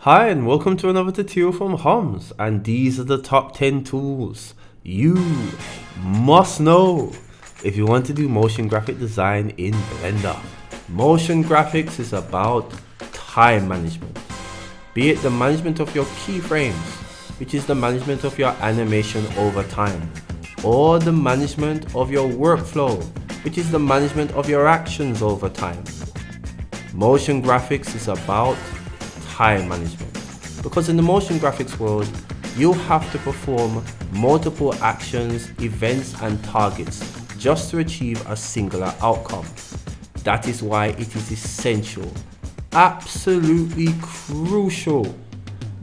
Hi and welcome to another tutorial from Homs, and these are the top 10 tools you must know if you want to do motion graphic design in Blender. Motion graphics is about time management, be it the management of your keyframes, which is the management of your animation over time, or the management of your workflow, which is the management of your actions over time. Motion graphics is about time management, because in the motion graphics world you have to perform multiple actions, events and targets just to achieve a singular outcome. That is why it is essential, absolutely crucial,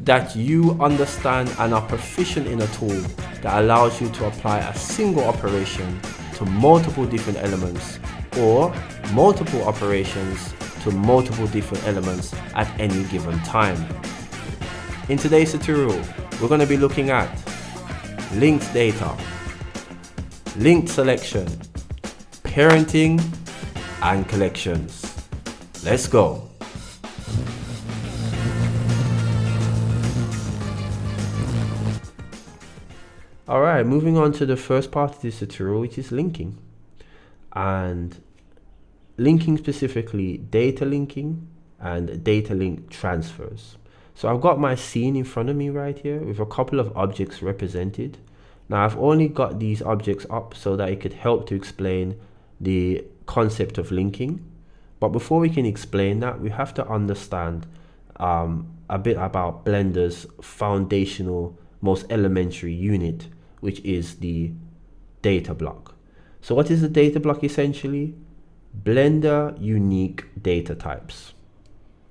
that you understand and are proficient in a tool that allows you to apply a single operation to multiple different elements, or multiple operations to multiple different elements at any given time. In today's tutorial, we're going to be looking at linked data, linked selection, parenting, and collections. Let's go. Alright, moving on to the first part of this tutorial, which is linking. And linking, specifically data linking and data link transfers. So I've got my scene in front of me right here with a couple of objects represented. Now I've only got these objects up so that it could help to explain the concept of linking. But before we can explain that, we have to understand a bit about Blender's foundational, most elementary unit, which is the data block. So what is the data block essentially? Blender unique data types.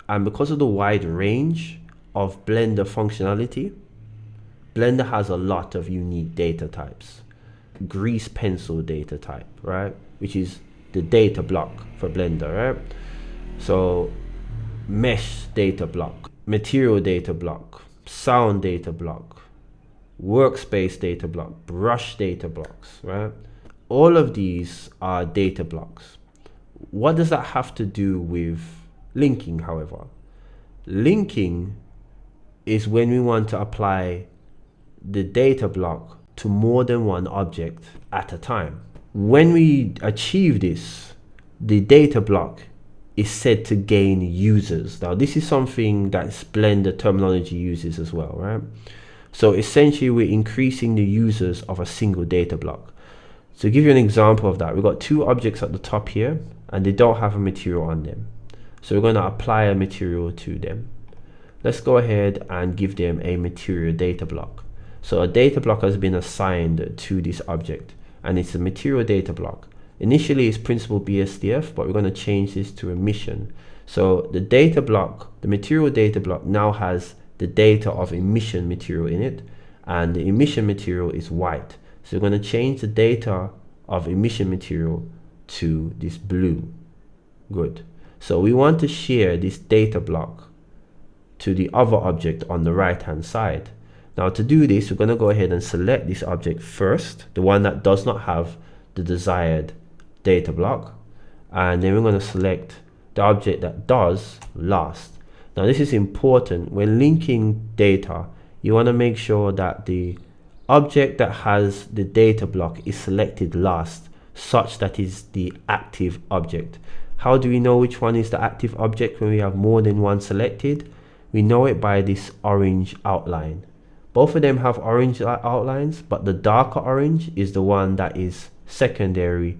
And because of the wide range of Blender functionality, Blender has a lot of unique data types. Grease pencil data type, right? Which is the data block for Blender, right? So mesh data block, material data block, sound data block, workspace data block, brush data blocks, right? All of these are data blocks. What does that have to do with linking, however? Linking is when we want to apply the data block to more than one object at a time. When we achieve this, the data block is said to gain users. Now this is something that Blender terminology uses as well, right? So essentially we're increasing the users of a single data block. To give you an example of that, we've got two objects at the top here and they don't have a material on them. So we're going to apply a material to them. Let's go ahead and give them a material data block. So a data block has been assigned to this object and it's a material data block. Initially it's principal BSDF, but we're going to change this to emission. So the data block, the material data block, now has the data of emission material in it, and the emission material is white. So we're going to change the data of emission material to this blue. Good. So we want to share this data block to the other object on the right hand side. Now to do this, we're going to go ahead and select this object first, the one that does not have the desired data block, and then we're going to select the object that does last. Now this is important. When linking data, you want to make sure that the object that has the data block is selected last, such that is the active object. How do we know which one is the active object when we have more than one selected? We know it by this orange outline. Both of them have orange outlines, but the darker orange is the one that is secondary,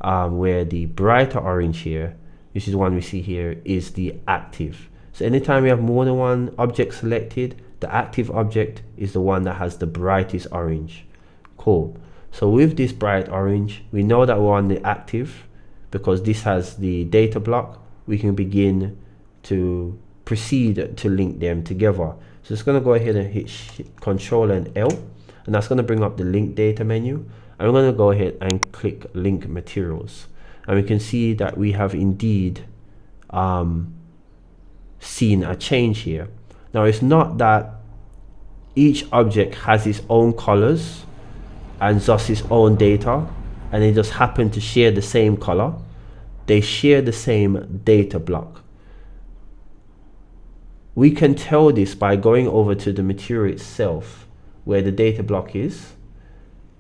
where the brighter orange here, which is the one we see here, is the active. So anytime we have more than one object selected, the active object is the one that has the brightest orange. Cool. So with this bright orange, we know that we're on the active because this has the data block. We can begin to proceed to link them together. So it's going to go ahead and hit Control and L, and that's going to bring up the link data menu. And we're going to go ahead and click link materials. And we can see that we have indeed seen a change here. Now it's not that each object has its own colors and thus its own data, and they just happen to share the same color. They share the same data block. We can tell this by going over to the material itself where the data block is.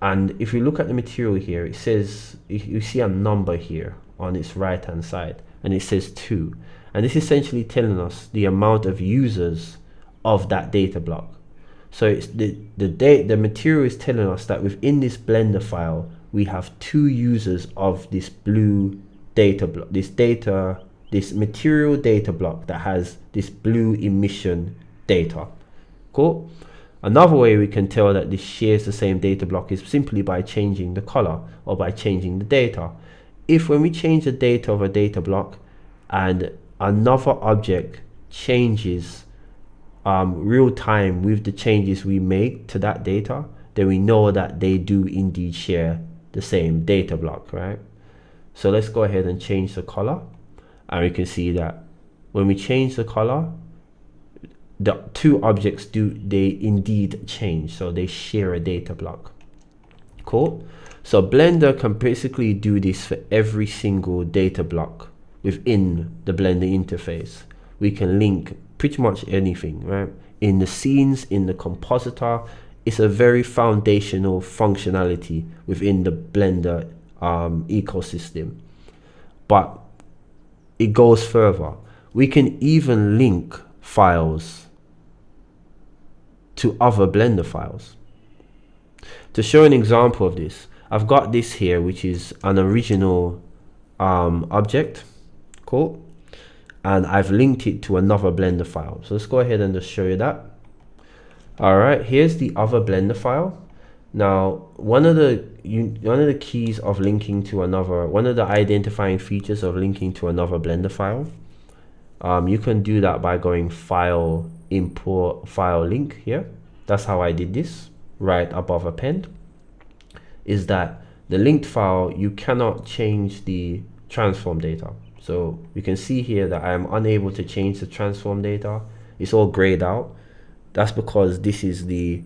And if you look at the material here, it says, you see a number here on its right hand side, and it says 2. And this is essentially telling us the amount of users of that data block. So it's the material is telling us that within this Blender file, we have 2 users of this blue data block, this material data block that has this blue emission data. Cool. Another way we can tell that this shares the same data block is simply by changing the color or by changing the data. If when we change the data of a data block and another object changes real time with the changes we make to that data, then we know that they do indeed share the same data block, right? So let's go ahead and change the color, and we can see that when we change the color, the 2 objects they indeed change, so they share a data block. Cool. So Blender can basically do this for every single data block within the Blender interface. We can link pretty much anything, right? In the scenes, in the compositor, it's a very foundational functionality within the Blender ecosystem. But it goes further. We can even link files to other Blender files. To show an example of this, I've got this here, which is an original object. Cool. And I've linked it to another Blender file. So let's go ahead and just show you that. All right, here's the other Blender file. Now, one of the keys of linking to another, one of the identifying features of linking to another Blender file, you can do that by going File, Import, File, Link here. That's how I did this, right above append. Is that the linked file, you cannot change the transform data. So you can see here that I am unable to change the transform data. It's all grayed out. That's because this is the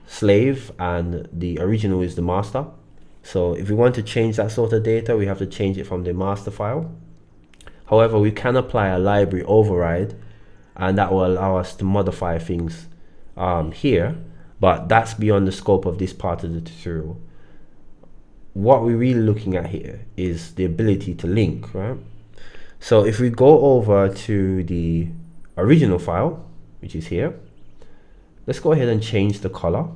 slave and the original is the master. So if we want to change that sort of data, we have to change it from the master file. However, we can apply a library override, and that will allow us to modify things here, but that's beyond the scope of this part of the tutorial. What we're really looking at here is the ability to link, right? So if we go over to the original file, which is here, let's go ahead and change the color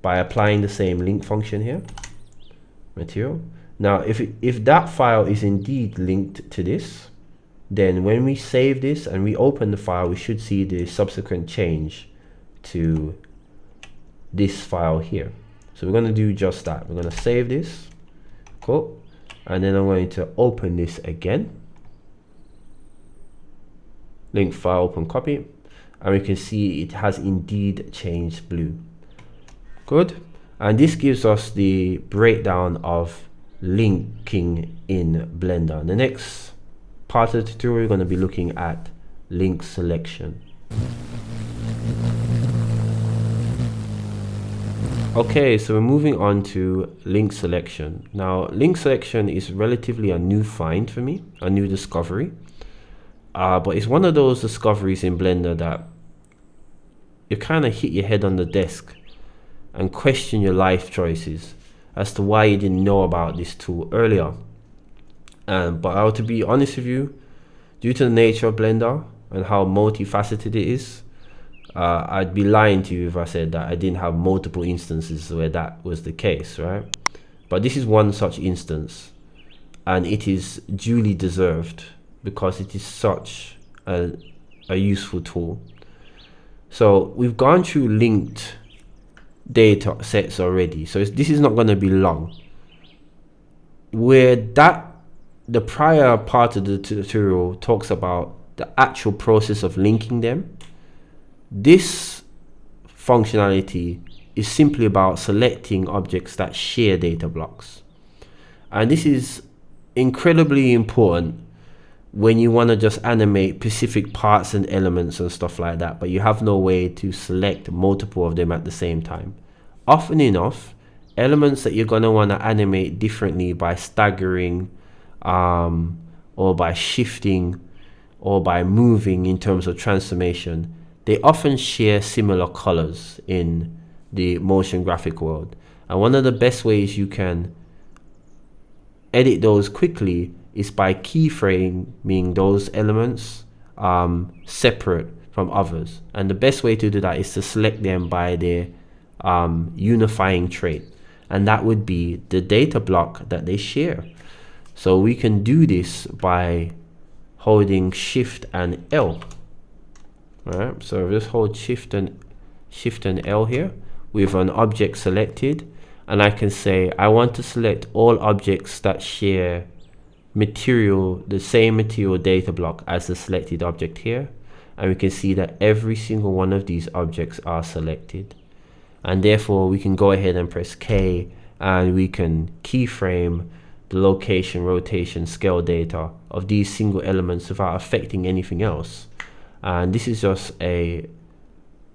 by applying the same link function here, material. Now, if that file is indeed linked to this, then when we save this and we open the file, we should see the subsequent change to this file here. So we're going to do just that. We're going to save this. Cool. And then I'm going to open this again. Link file, open copy. And we can see it has indeed changed blue. Good. And this gives us the breakdown of linking in Blender. The next part of the tutorial, we're going to be looking at link selection. Okay, so we're moving on to link selection. Now, link selection is relatively a new find for me, a new discovery. But it's one of those discoveries in Blender that you kind of hit your head on the desk and question your life choices as to why you didn't know about this tool earlier. But to be honest with you, due to the nature of Blender and how multifaceted it is, I'd be lying to you if I said that I didn't have multiple instances where that was the case, right? But this is one such instance, and it is duly deserved because it is such a useful tool. So we've gone through linked data sets already, so this is not going to be long. Where the prior part of the tutorial talks about the actual process of linking them, this functionality is simply about selecting objects that share data blocks. And this is incredibly important when you want to just animate specific parts and elements and stuff like that, but you have no way to select multiple of them at the same time. Often enough, elements that you're going to want to animate differently by staggering or by shifting or by moving in terms of transformation, they often share similar colors in the motion graphic world. And one of the best ways you can edit those quickly is by keyframing those elements separate from others. And the best way to do that is to select them by their unifying trait, and that would be the data block that they share. So we can do this by holding Shift and L. All right, so just hold Shift and L here with an object selected, and I can say I want to select all objects that share the same material data block as the selected object here, and we can see that every single one of these objects are selected, and therefore we can go ahead and press K, and we can keyframe the location, rotation, scale data of these single elements without affecting anything else. And this is just a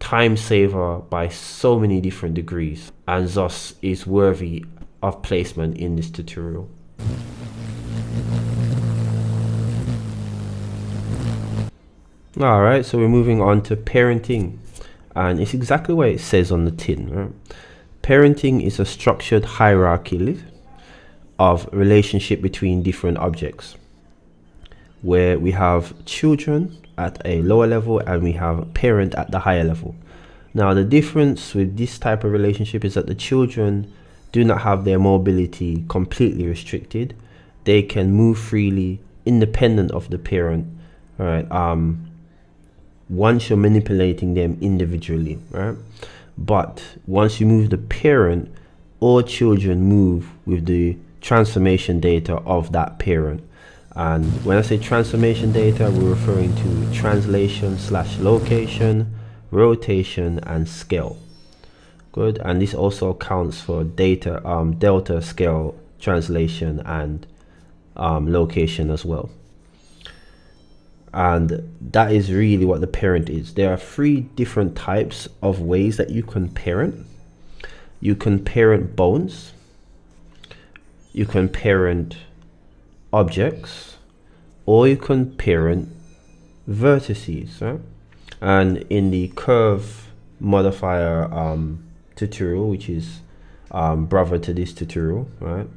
time saver by so many different degrees, and thus is worthy of placement in this tutorial. Alright, so we're moving on to parenting, and it's exactly what it says on the tin, right? Parenting is a structured hierarchy of relationship between different objects, where we have children at a lower level and we have parent at the higher level. Now the difference with this type of relationship is that the children do not have their mobility completely restricted. They can move freely independent of the parent, right? Once you're manipulating them individually, right? But once you move the parent, all children move with the transformation data of that parent. And when I say transformation data, we're referring to translation / location, rotation, and scale. Good. And this also accounts for data delta, scale, translation, and location as well. And that is really what the parent is. There are 3 different types of ways that you can parent. You can parent bones, you can parent objects, or you can parent vertices, right? And in the curve modifier tutorial, which is brother to this tutorial, right,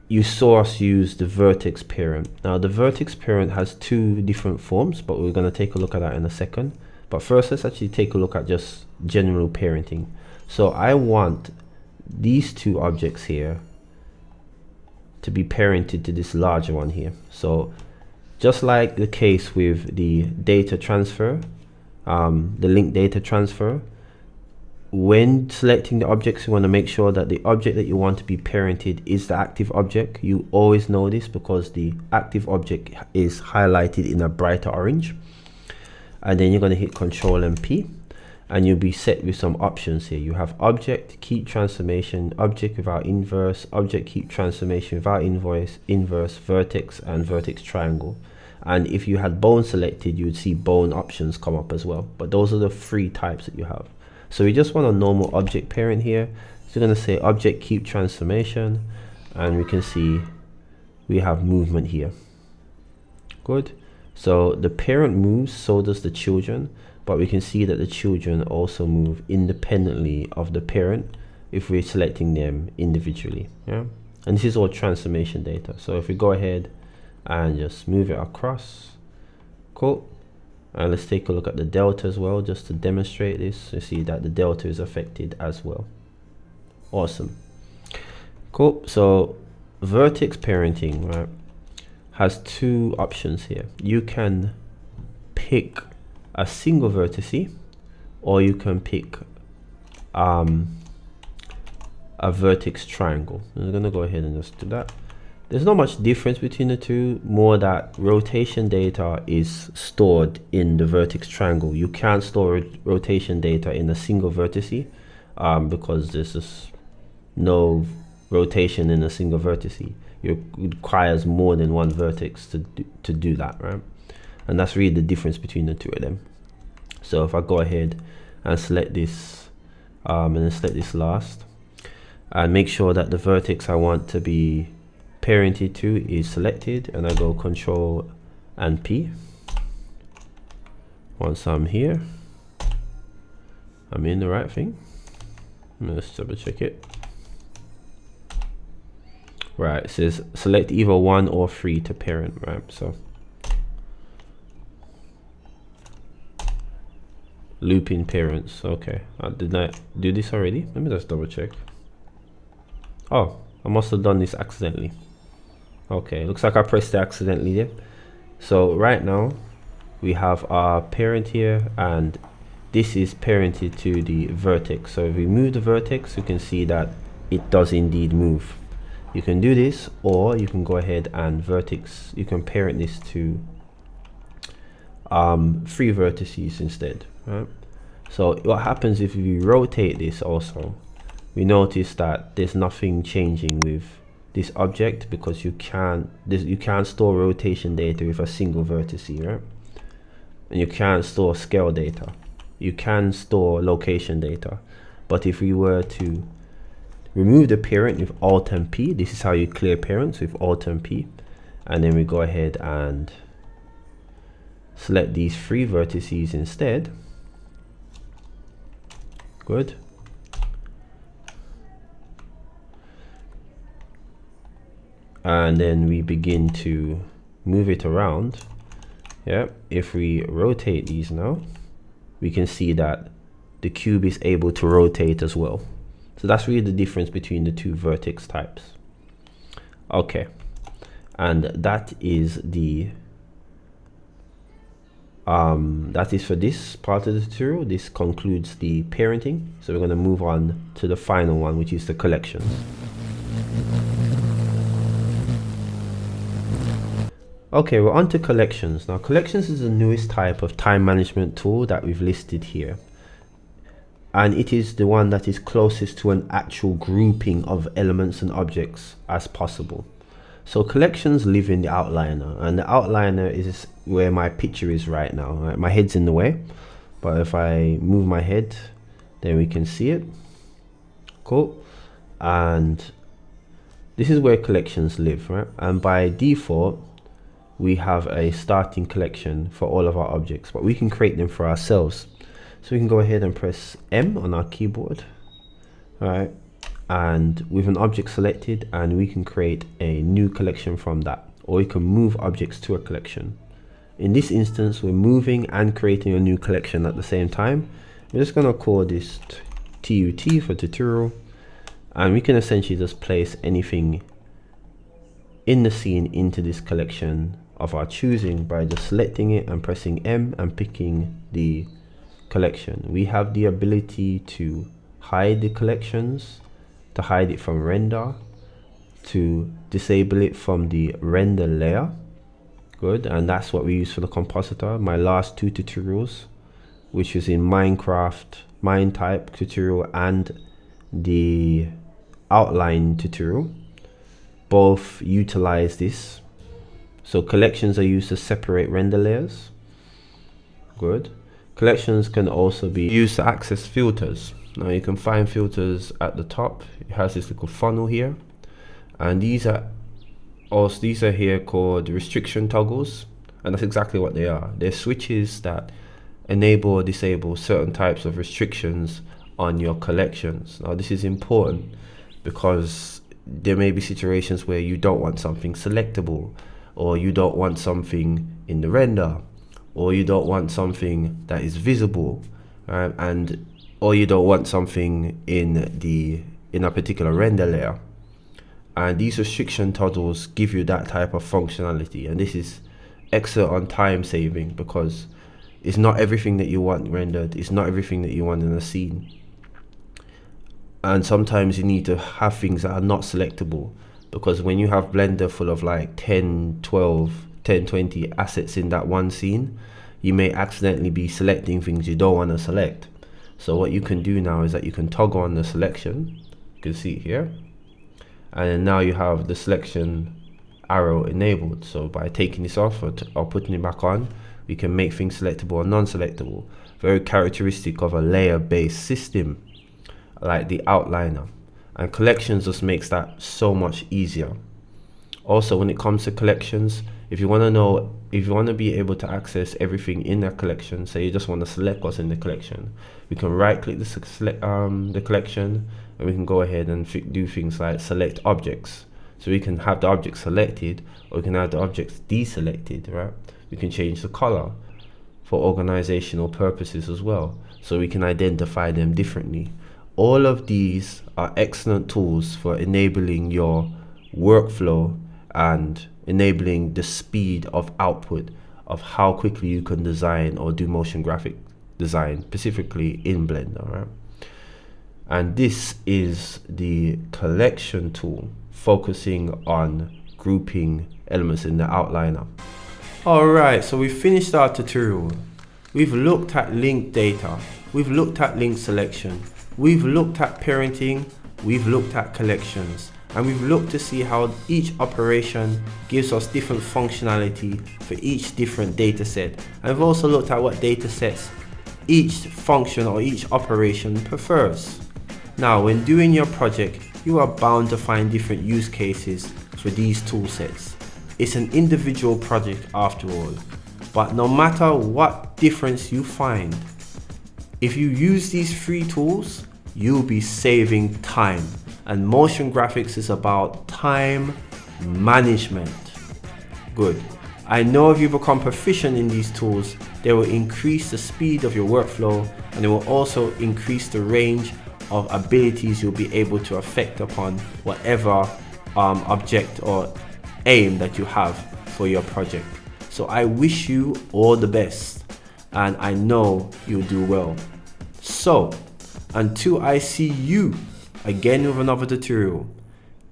you saw us use the vertex parent. Now the vertex parent has 2 different forms, but we're going to take a look at that in a second. But first, let's actually take a look at just general parenting. So I want these 2 objects here to be parented to this larger one here. So just like the case with the data transfer, the link data transfer, when selecting the objects, you want to make sure that the object that you want to be parented is the active object. You always know this because the active object is highlighted in a brighter orange. And then you're going to hit Control and P, and you'll be set with some options here. You have object, keep transformation, object without inverse, object keep transformation without inverse, vertex, and vertex triangle. And if you had bone selected, you would see bone options come up as well. But those are the 3 types that you have. So we just want a normal object parent here. So we're going to say object keep transformation, and we can see we have movement here. Good. So the parent moves, so does the children, but we can see that the children also move independently of the parent if we're selecting them individually. Yeah. And this is all transformation data. So if we go ahead and just move it across, cool. And let's take a look at the delta as well, just to demonstrate this. You see that the delta is affected as well. Awesome. Cool. So vertex parenting, right, has 2 options here. You can pick a single vertice, or you can pick a vertex triangle. I'm gonna go ahead and just do that. There's not much difference between the 2, more that rotation data is stored in the vertex triangle. You can't store rotation data in a single vertice because there's just no rotation in a single vertice. It requires more than 1 vertex to do that, right? And that's really the difference between the 2 of them. So if I go ahead and select this and then select this last, and make sure that the vertex I want to be parented to is selected, and I go Control and P. Once I'm here, I'm in the right thing. Let's double check it. Right, it says select either 1 or 3 to parent, right? So looping parents. Okay, did I do this already? Let me just double check. Oh, I must have done this accidentally. Okay, looks like I pressed it accidentally there. So right now we have our parent here, and this is parented to the vertex. So if we move the vertex, you can see that it does indeed move. You can do this, or you can go ahead and vertex, you can parent this to 3 vertices instead, right? So what happens if we rotate this also, we notice that there's nothing changing with this object, because you can't store rotation data with a single vertex, right? And you can't store scale data. You can store location data, but if we were to remove the parent with Alt and P, this is how you clear parents, with Alt and P, and then we go ahead and select these 3 vertices instead. Good. And then we begin to move it around. Yeah, if we rotate these now, we can see that the cube is able to rotate as well. So that's really the difference between the 2 vertex types. Okay, and that is the that is for this part of the tutorial. This concludes the parenting, so we're going to move on to the final one, which is the collections. Okay, we're on to collections. Now collections is the newest type of time management tool that we've listed here, and it is the one that is closest to an actual grouping of elements and objects as possible. So collections live in the outliner, and the outliner is where my picture is right now. Right? My head's in the way, but if I move my head, then we can see it. Cool. And this is where collections live, right? And by default, we have a starting collection for all of our objects, but we can create them for ourselves. So we can go ahead and press M on our keyboard, all right, and with an object selected, and we can create a new collection from that, or we can move objects to a collection. In this instance, we're moving and creating a new collection at the same time. We're just going to call this TUT for tutorial, and we can essentially just place anything in the scene into this collection of our choosing by just selecting it and pressing M and picking the collection. We have the ability to hide the collections, to hide it from render, to disable it from the render layer. Good, and that's what we use for the compositor. My last 2 tutorials, which is in Minecraft mine type tutorial and the outline tutorial, both utilize this. So collections are used to separate render layers. Good. Collections can also be used to access filters. Now you can find filters at the top. It has this little funnel here, and these are here called restriction toggles, and that's exactly what they are. They're switches that enable or disable certain types of restrictions on your collections. Now this is important because there may be situations where you don't want something selectable, or you don't want something in the render, or you don't want something that is visible, or you don't want something in a particular render layer. And these restriction toggles give you that type of functionality, and this is excellent on time saving, because it's not everything that you want rendered, it's not everything that you want in a scene, and sometimes you need to have things that are not selectable, because when you have Blender full of like 10, 20 assets in that one scene, you may accidentally be selecting things you don't want to select. So what you can do now is that you can toggle on the selection, you can see it here, and now you have the selection arrow enabled. So by taking this off or putting it back on, we can make things selectable or non-selectable. Very characteristic of a layer-based system like the outliner, and collections just makes that so much easier. Also, when it comes to collections, if you want if you want to be able to access everything in a collection, say you just want to select what's in the collection, we can right click the collection, and we can go ahead and do things like select objects. So we can have the objects selected, or we can have the objects deselected, right? We can change the color for organizational purposes as well, so we can identify them differently. All of these are excellent tools for enabling your workflow and enabling the speed of output of how quickly you can design or do motion graphic design, specifically in Blender, right? And this is the collection tool, focusing on grouping elements in the outliner. Alright, so we've finished our tutorial. We've looked at linked data, we've looked at link selection, we've looked at parenting, we've looked at collections, and we've looked to see how each operation gives us different functionality for each different data set. And we've also looked at what data sets each function or each operation prefers. Now, when doing your project, you are bound to find different use cases for these tool sets. It's an individual project after all, but no matter what difference you find, if you use these free tools, you'll be saving time. And motion graphics is about time management. Good. I know if you become proficient in these tools, they will increase the speed of your workflow, and they will also increase the range of abilities you'll be able to affect upon whatever object or aim that you have for your project. So I wish you all the best, and I know you'll do well. So until I see you again with another tutorial,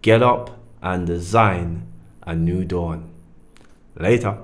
get up and design a new dawn. Later.